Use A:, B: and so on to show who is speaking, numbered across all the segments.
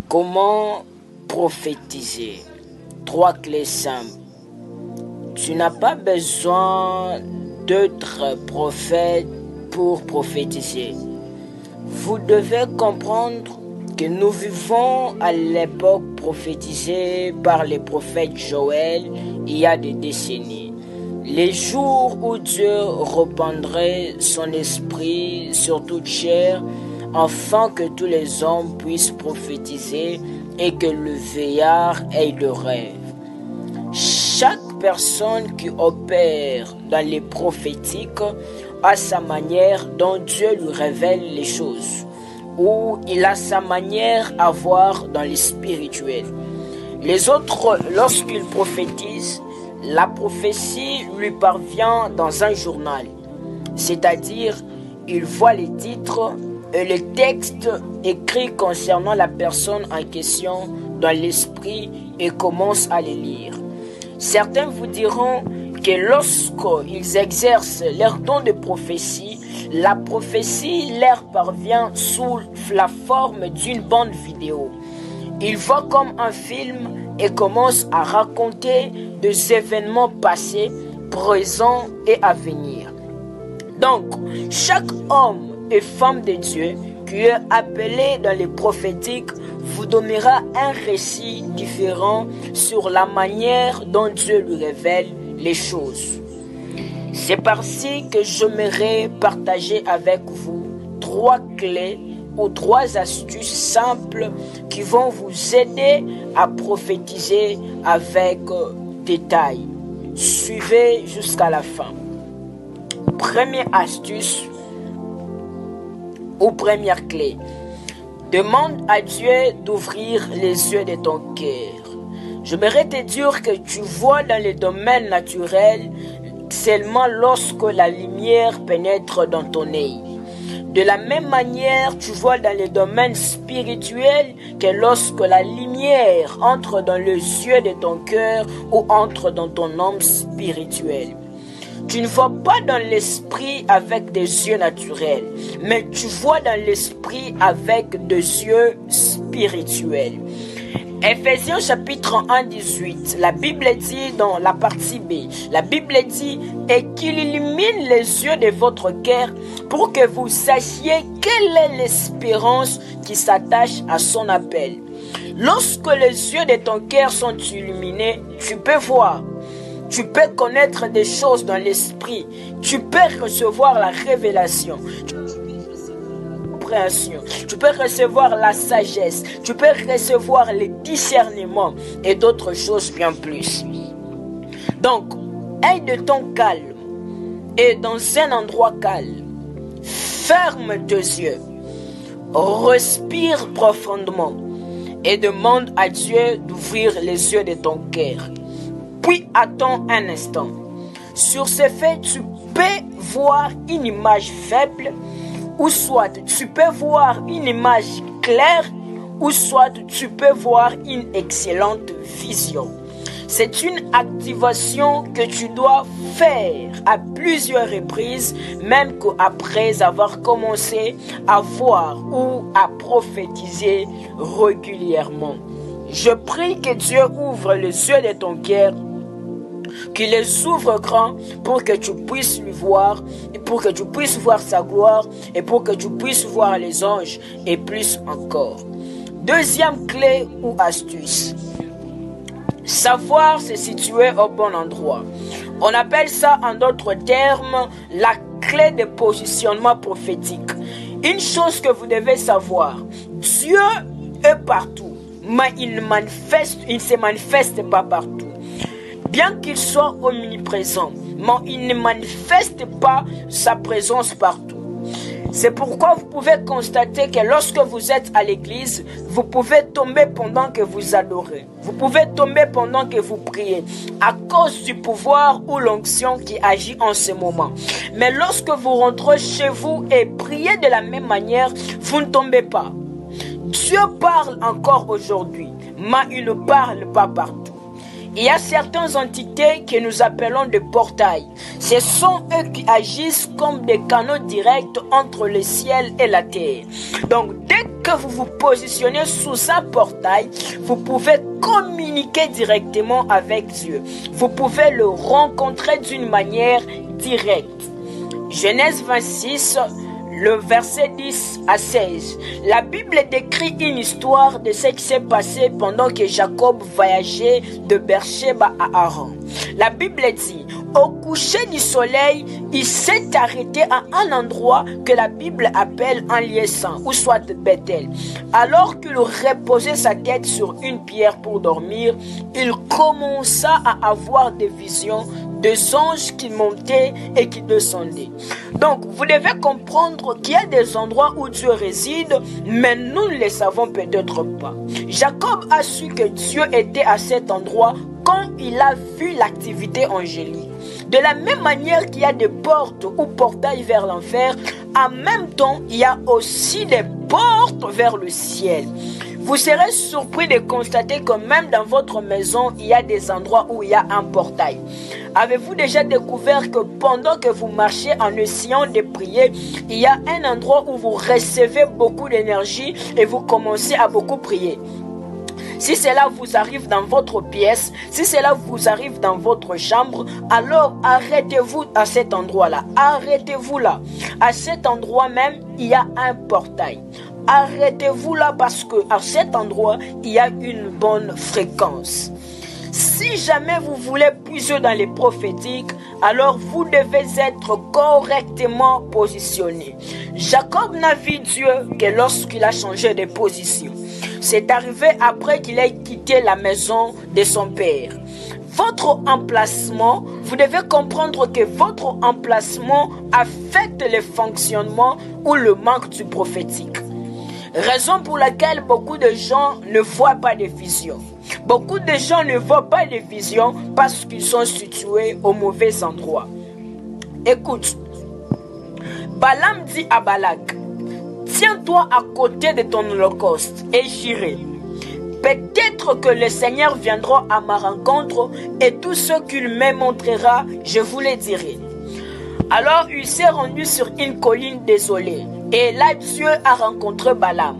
A: Comment prophétiser? 3 clés simples. Tu n'as pas besoin d'être prophète pour prophétiser. Vous devez comprendre que nous vivons à l'époque prophétisée par les prophètes Joël il y a des décennies. Les jours où Dieu répandrait son esprit sur toute chair, afin que tous les hommes puissent prophétiser et que le vieillard ait le rêve. Chaque personne qui opère dans les prophétiques a sa manière dont Dieu lui révèle les choses, ou il a sa manière à voir dans les spirituels. Les autres, lorsqu'ils prophétisent, la prophétie lui parvient dans un journal, c'est-à-dire il voit les titres et les textes écrits concernant la personne en question dans l'esprit et commence à les lire. Certains vous diront que lorsqu'ils exercent leur don de prophétie, la prophétie leur parvient sous la forme d'une bande vidéo. Ils voient comme un film et commencent à raconter des événements passés, présents et à venir. Donc, chaque homme et femme de Dieu qui est appelé dans les prophétiques vous donnera un récit différent sur la manière dont Dieu lui révèle les choses. C'est par-ci que j'aimerais partager avec vous 3 clés ou 3 astuces simples qui vont vous aider à prophétiser avec détail. Suivez jusqu'à la fin. Première astuce ou première clé. Demande à Dieu d'ouvrir les yeux de ton cœur. J'aimerais te dire que tu vois dans les domaines naturels seulement lorsque la lumière pénètre dans ton œil. De la même manière, tu vois dans les domaines spirituels que lorsque la lumière entre dans les yeux de ton cœur ou entre dans ton homme spirituel. Tu ne vois pas dans l'esprit avec des yeux naturels, mais tu vois dans l'esprit avec des yeux spirituels. Ephésiens chapitre 1, 18, la Bible dit dans la partie B, la Bible dit « Et qu'il illumine les yeux de votre cœur pour que vous sachiez quelle est l'espérance qui s'attache à son appel. » Lorsque les yeux de ton cœur sont illuminés, tu peux voir. Tu peux connaître des choses dans l'esprit. Tu peux recevoir la révélation. Tu peux recevoir la sagesse. Tu peux recevoir les discernements et d'autres choses bien plus. Donc, aie de ton calme et dans un endroit calme. Ferme tes yeux. Respire profondément et demande à Dieu d'ouvrir les yeux de ton cœur. Puis attends un instant. Sur ce fait, tu peux voir une image faible, ou soit tu peux voir une image claire, ou soit tu peux voir une excellente vision. C'est une activation que tu dois faire à plusieurs reprises, même qu'après avoir commencé à voir ou à prophétiser régulièrement. Je prie que Dieu ouvre les yeux de ton cœur, qu'il les ouvre grand pour que tu puisses lui voir, et pour que tu puisses voir sa gloire, et pour que tu puisses voir les anges, et plus encore. Deuxième clé ou astuce. Savoir se situer au bon endroit. On appelle ça en d'autres termes la clé de positionnement prophétique. Une chose que vous devez savoir, Dieu est partout, mais il ne se manifeste pas partout. Bien qu'il soit omniprésent, mais il ne manifeste pas sa présence partout. C'est pourquoi vous pouvez constater que lorsque vous êtes à l'église, vous pouvez tomber pendant que vous adorez. Vous pouvez tomber pendant que vous priez, à cause du pouvoir ou l'onction qui agit en ce moment. Mais lorsque vous rentrez chez vous et priez de la même manière, vous ne tombez pas. Dieu parle encore aujourd'hui, mais il ne parle pas partout. il y a certaines entités que nous appelons des portails. Ce sont eux qui agissent comme des canaux directs entre le ciel et la terre. Donc, dès que vous vous positionnez sous un portail, vous pouvez communiquer directement avec Dieu. Vous pouvez le rencontrer d'une manière directe. Genèse 26, le verset 10 à 16. La Bible décrit une histoire de ce qui s'est passé pendant que Jacob voyageait de Beersheba à Haran. La Bible dit, au coucher du soleil, il s'est arrêté à un endroit que la Bible appelle un lieu saint, ou soit Bethel. Alors qu'il reposait sa tête sur une pierre pour dormir, il commença à avoir des visions des anges qui montaient et qui descendaient. Donc, vous devez comprendre qu'il y a des endroits où Dieu réside, mais nous ne le savons peut-être pas. Jacob a su que Dieu était à cet endroit quand il a vu l'activité angélique. De la même manière qu'il y a des portes ou portails vers l'enfer, en même temps, il y a aussi des portes vers le ciel. Vous serez surpris de constater que même dans votre maison, il y a des endroits où il y a un portail. Avez-vous déjà découvert que pendant que vous marchez en essayant de prier, il y a un endroit où vous recevez beaucoup d'énergie et vous commencez à beaucoup prier? Si cela vous arrive dans votre pièce, si cela vous arrive dans votre chambre, alors arrêtez-vous à cet endroit-là. Arrêtez-vous là. À cet endroit même, il y a un portail. Arrêtez-vous là parce qu'à cet endroit, il y a une bonne fréquence. Si jamais vous voulez puiser dans les prophétiques, alors vous devez être correctement positionné. Jacob n'a vu Dieu que lorsqu'il a changé de position. C'est arrivé après qu'il ait quitté la maison de son père. Votre emplacement, vous devez comprendre que votre emplacement affecte le fonctionnement ou le manque du prophétique. Raison pour laquelle beaucoup de gens ne voient pas de visions. Beaucoup de gens ne voient pas de visions parce qu'ils sont situés au mauvais endroit. Écoute, Balaam dit à Balak, tiens-toi à côté de ton holocauste et j'irai. Peut-être que le Seigneur viendra à ma rencontre et tout ce qu'il me montrera, je vous le dirai. Alors il s'est rendu sur une colline désolée et là Dieu a rencontré Balaam.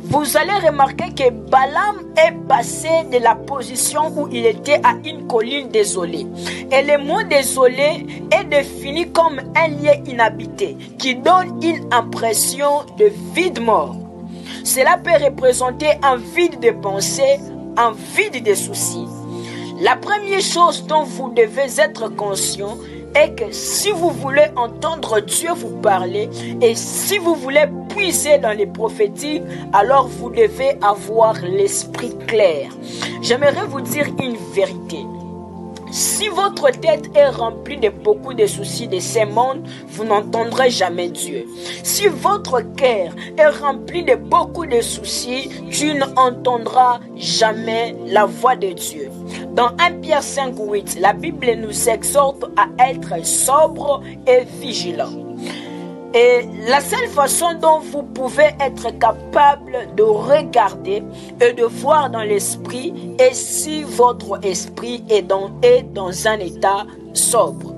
A: Vous allez remarquer que Balaam est passé de la position où il était à une colline désolée. Et le mot désolé est défini comme un lieu inhabité qui donne une impression de vide mort. Cela peut représenter un vide de pensée, un vide de soucis. La première chose dont vous devez être conscient est que si vous voulez entendre Dieu vous parler et si vous voulez puiser dans les prophétiques, alors vous devez avoir l'esprit clair. J'aimerais vous dire une vérité. Si votre tête est remplie de beaucoup de soucis de ce monde, vous n'entendrez jamais Dieu. Si votre cœur est rempli de beaucoup de soucis, tu n'entendras jamais la voix de Dieu. Dans 1 Pierre 5:8, la Bible nous exhorte à être sobre et vigilant. Et la seule façon dont vous pouvez être capable de regarder et de voir dans l'esprit est si votre esprit est dans un état sobre.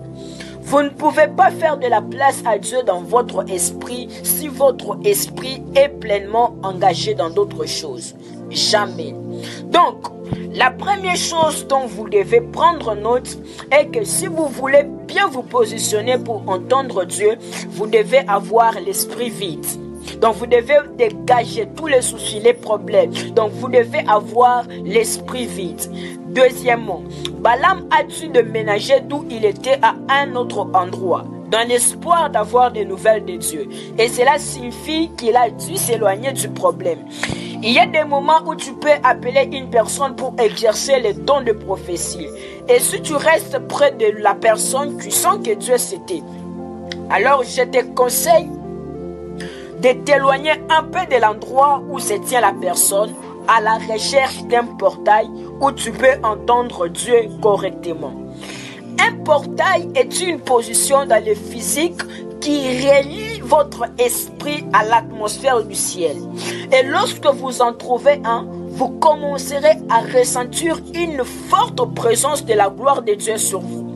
A: Vous ne pouvez pas faire de la place à Dieu dans votre esprit si votre esprit est pleinement engagé dans d'autres choses. Jamais. Donc, la première chose dont vous devez prendre note est que si vous voulez bien vous positionner pour entendre Dieu, vous devez avoir l'esprit vide. Donc vous devez dégager tous les soucis, les problèmes. Donc vous devez avoir l'esprit vide. Deuxièmement, Balaam a dû déménager d'où il était à un autre endroit, dans l'espoir d'avoir des nouvelles de Dieu. Et cela signifie qu'il a dû s'éloigner du problème. Il y a des moments où tu peux appeler une personne pour exercer les dons de prophétie. Et si tu restes près de la personne, tu sens que Dieu s'était. Alors je te conseille de t'éloigner un peu de l'endroit où se tient la personne à la recherche d'un portail où tu peux entendre Dieu correctement. Un portail est une position dans le physique qui relie votre esprit à l'atmosphère du ciel. Et lorsque vous en trouvez un, vous commencerez à ressentir une forte présence de la gloire de Dieu sur vous.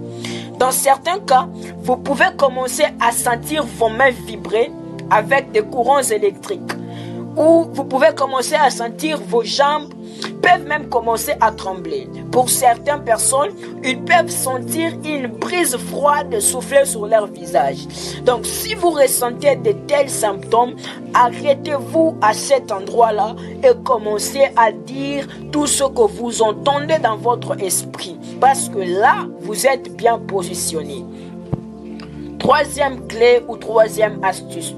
A: Dans certains cas, vous pouvez commencer à sentir vos mains vibrer avec des courants électriques. Ou vous pouvez commencer à sentir vos jambes peuvent même commencer à trembler. Pour certaines personnes, ils peuvent sentir une brise froide souffler sur leur visage. Donc, si vous ressentez de tels symptômes, arrêtez-vous à cet endroit-là et commencez à dire tout ce que vous entendez dans votre esprit. Parce que là, vous êtes bien positionné. Troisième clé ou troisième astuce.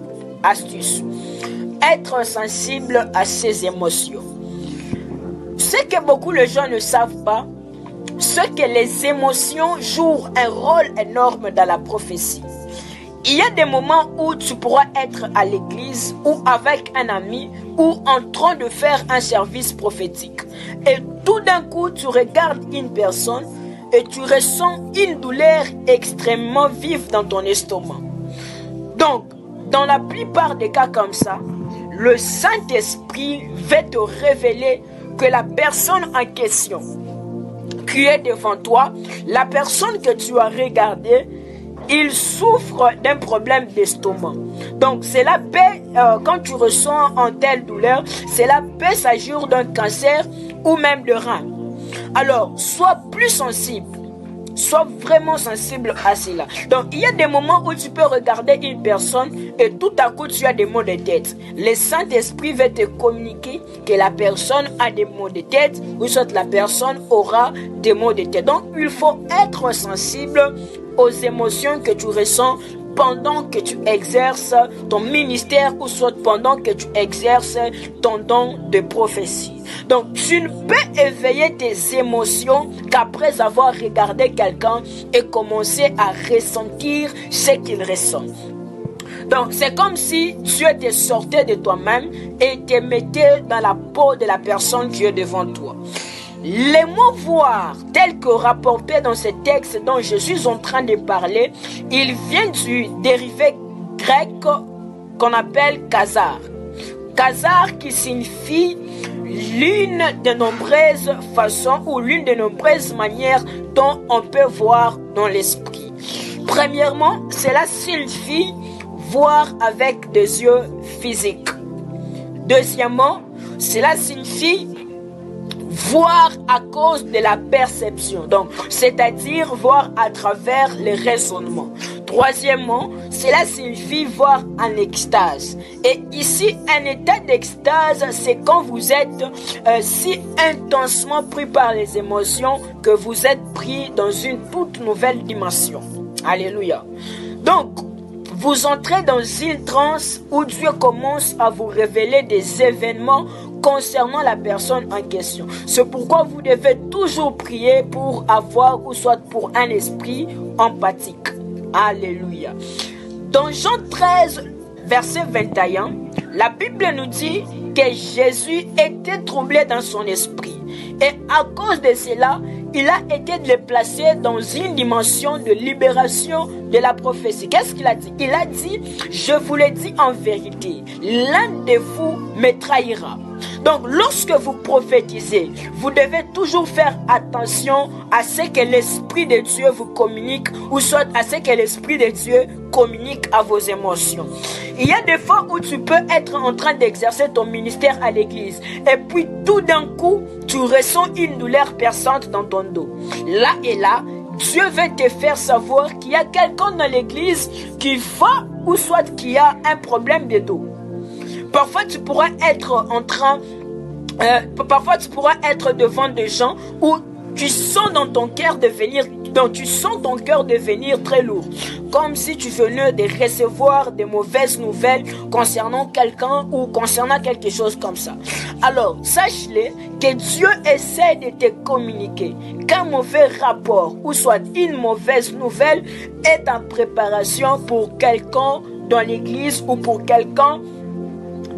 A: Être sensible à ses émotions. Ce que beaucoup de gens ne savent pas, c'est que les émotions jouent un rôle énorme dans la prophétie. Il y a des moments où tu pourras être à l'église ou avec un ami ou en train de faire un service prophétique. Et tout d'un coup, tu regardes une personne et tu ressens une douleur extrêmement vive dans ton estomac. Donc, dans la plupart des cas comme ça, le Saint-Esprit va te révéler que la personne en question qui est devant toi, la personne que tu as regardée, il souffre d'un problème d'estomac. Donc, cela peut, quand tu ressens une telle douleur, cela peut s'agir d'un cancer ou même de rein. Alors, sois plus sensible. Sois vraiment sensible à cela. Donc, il y a des moments où tu peux regarder une personne et tout à coup, tu as des maux de tête. Le Saint-Esprit va te communiquer que la personne a des maux de tête ou soit la personne aura des maux de tête. Donc, il faut être sensible aux émotions que tu ressens pendant que tu exerces ton ministère ou soit pendant que tu exerces ton don de prophétie. Donc, tu ne peux éveiller tes émotions qu'après avoir regardé quelqu'un et commencer à ressentir ce qu'il ressent. Donc, c'est comme si tu te sortais de toi-même et te mettais dans la peau de la personne qui est devant toi. Les mots voir, tels que rapportés dans ce texte dont je suis en train de parler, ils viennent du dérivé grec qu'on appelle khazar. Khazar qui signifie l'une des nombreuses façons ou l'une des nombreuses manières dont on peut voir dans l'esprit. Premièrement, cela signifie voir avec des yeux physiques. Deuxièmement, cela signifie voir à cause de la perception, donc c'est-à-dire voir à travers les raisonnements. Troisièmement, cela signifie voir en extase. Et ici, un état d'extase, c'est quand vous êtes si intensement pris par les émotions que vous êtes pris dans une toute nouvelle dimension. Alléluia. Donc, vous entrez dans une transe où Dieu commence à vous révéler des événements concernant la personne en question. C'est pourquoi vous devez toujours prier pour avoir ou soit pour un esprit empathique. Alléluia. Dans Jean 13, verset 21, la Bible nous dit que Jésus était troublé dans son esprit. Et à cause de cela, il a été déplacé dans une dimension de libération de la prophétie. Qu'est-ce qu'il a dit? Il a dit, je vous le dis en vérité, l'un de vous me trahira. Donc, lorsque vous prophétisez, vous devez toujours faire attention à ce que l'Esprit de Dieu vous communique ou soit à ce que l'Esprit de Dieu communique à vos émotions. Il y a des fois où tu peux être en train d'exercer ton ministère à l'église et puis tout d'un coup, tu ressens une douleur perçante dans ton dos. Là et là, Dieu veut te faire savoir qu'il y a quelqu'un dans l'église qui va ou soit qui a un problème de dos. Parfois, tu pourras être parfois tu pourras être devant des gens où tu sens dans ton cœur devenir très lourd, comme si tu venais de recevoir des mauvaises nouvelles concernant quelqu'un ou concernant quelque chose comme ça. Alors, sache-le que Dieu essaie de te communiquer qu'un mauvais rapport ou soit une mauvaise nouvelle est en préparation pour quelqu'un dans l'église ou pour quelqu'un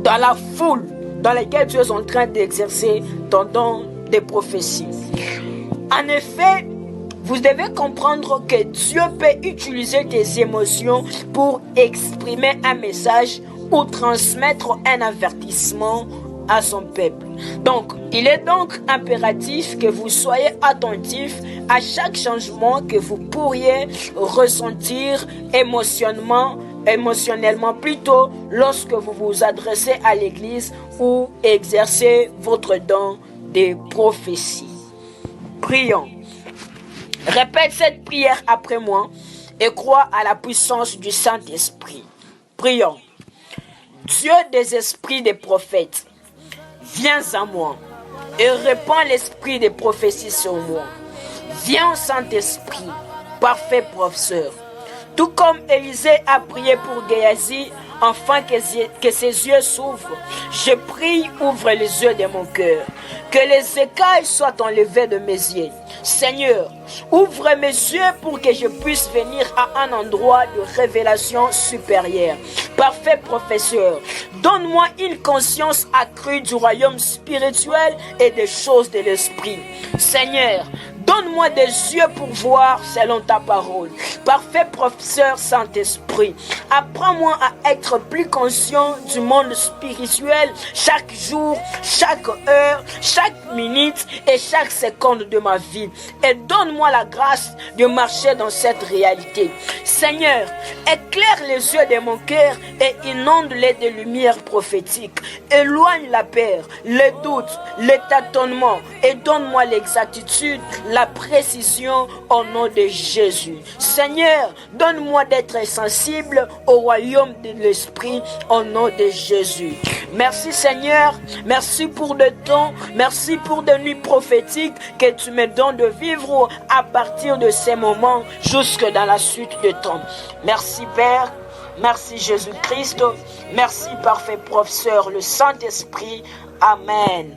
A: dans la foule dans laquelle tu es en train d'exercer ton don de prophétie. En effet, vous devez comprendre que Dieu peut utiliser tes émotions pour exprimer un message ou transmettre un avertissement à son peuple. Donc, il est donc impératif que vous soyez attentifs à chaque changement que vous pourriez ressentir émotionnellement plutôt lorsque vous vous adressez à l'église ou exercez votre don de prophétie. Prions. Répète cette prière après moi et crois à la puissance du Saint-Esprit. Prions. Dieu des esprits des prophètes, viens à moi et répands l'esprit des prophéties sur moi. Viens, Saint-Esprit, parfait professeur. Tout comme Élisée a prié pour Géasi, afin que ses yeux s'ouvrent, je prie, ouvre les yeux de mon cœur. Que les écailles soient enlevées de mes yeux. Seigneur, ouvre mes yeux pour que je puisse venir à un endroit de révélation supérieure. Parfait professeur, donne-moi une conscience accrue du royaume spirituel et des choses de l'esprit. Seigneur, donne-moi des yeux pour voir selon ta parole. Parfait professeur Saint-Esprit, apprends-moi à être plus conscient du monde spirituel chaque jour, chaque heure, chaque minute et chaque seconde de ma vie. Et donne-moi la grâce de marcher dans cette réalité. Seigneur, éclaire les yeux de mon cœur et inonde-les de lumière prophétique. Éloigne la peur, les doutes, les tâtonnements et donne-moi l'exactitude, la précision au nom de Jésus. Seigneur, donne-moi d'être sensible au royaume de l'Esprit au nom de Jésus. Merci Seigneur, merci pour le temps, merci pour des nuits prophétiques que tu me donnes de vivre à partir de ces moments jusque dans la suite de temps. Merci Père, merci Jésus-Christ, merci parfait professeur, le Saint-Esprit. Amen.